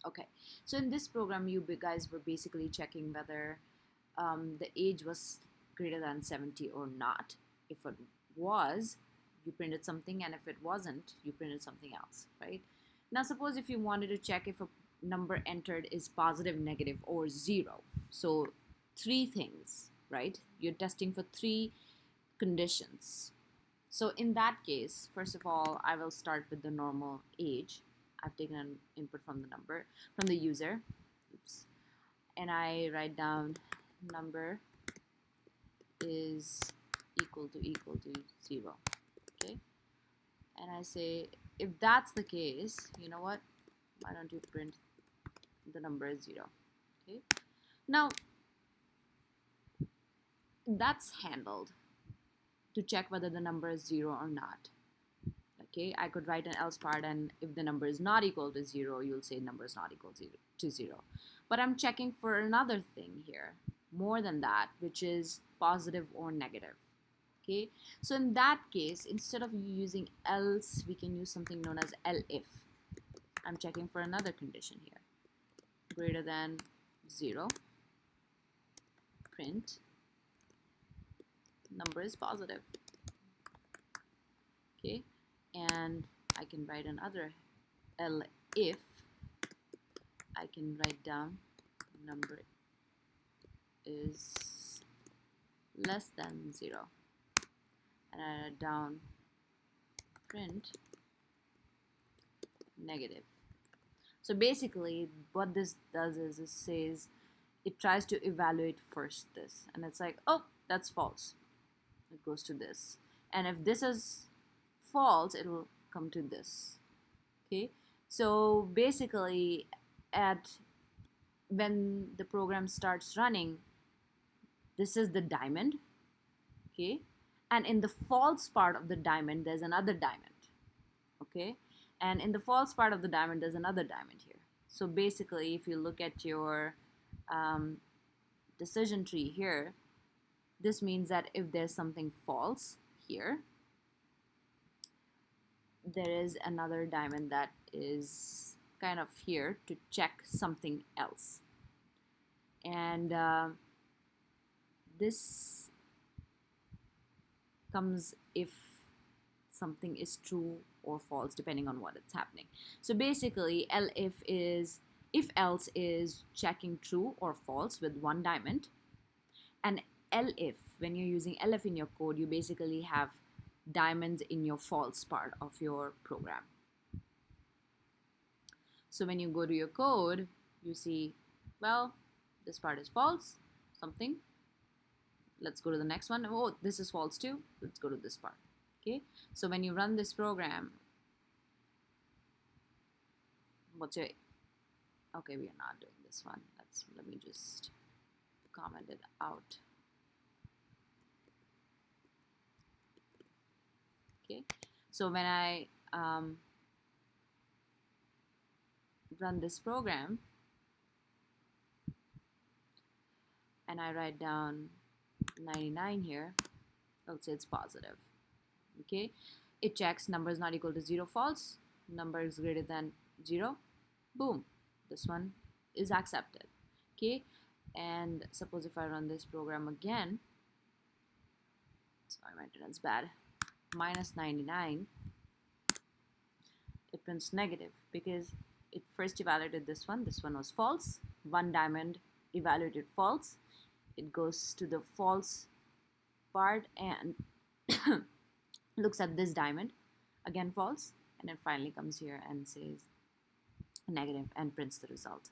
Okay, so in this program, you guys were basically checking whether the age was greater than 70 or not. If it was, you printed something, and if it wasn't, you printed something else, right? Now, suppose if you wanted to check if a number entered is positive, negative, or zero. So, three things, right? You're testing for three conditions. So, in that case, first of all, I will start with the normal age. I've taken an input from the number, from the user. Oops. And I write down number is equal to 0. Okay. And I say, if that's the case, you know what? Why don't you print the number is 0? Okay. Now, that's handled to check whether the number is 0 or not. Okay, I could write an else part, and if the number is not equal to 0, you'll say number is not equal to 0. But I'm checking for another thing here, more than that, which is positive or negative. Okay, so in that case, instead of using else, we can use something known as elif. I'm checking for another condition here. Greater than 0, print number is positive. Okay, and I can write another elif. I can write down number is less than 0, and I write down print negative. So basically what this does is it says, it tries to evaluate first this, and it's like, oh, that's false, it goes to this, and if this is false, it will come to this. Okay, so basically when the program starts running, this is the diamond. Okay, and in the false part of the diamond there's another diamond. Okay, and in the false part of the diamond there's another diamond here. So basically, if you look at your decision tree here, this means that if there's something false here, there is another diamond that is kind of here to check something else. And this comes if something is true or false depending on what it's happening. So basically, if else is checking true or false with one diamond, and elif, when you're using elif in your code, you basically have diamonds in your false part of your program. So when you go to your code, you see, well, this part is false, something. Let's go to the next one. Oh, this is false too. Let's go to this part. Okay, so when you run this program, what's your, okay, we are not doing this one. Let me just comment it out. Okay, so when I run this program and I write down 99 here, let's say it's positive. Okay, it checks number is not equal to 0, false, number is greater than 0, boom, this one is accepted. Okay, and suppose if I run this program again, sorry, my internet's bad, minus 99, it prints negative because it first evaluated this one was false, one diamond evaluated false, it goes to the false part and looks at this diamond, again false, and then finally comes here and says negative and prints the result.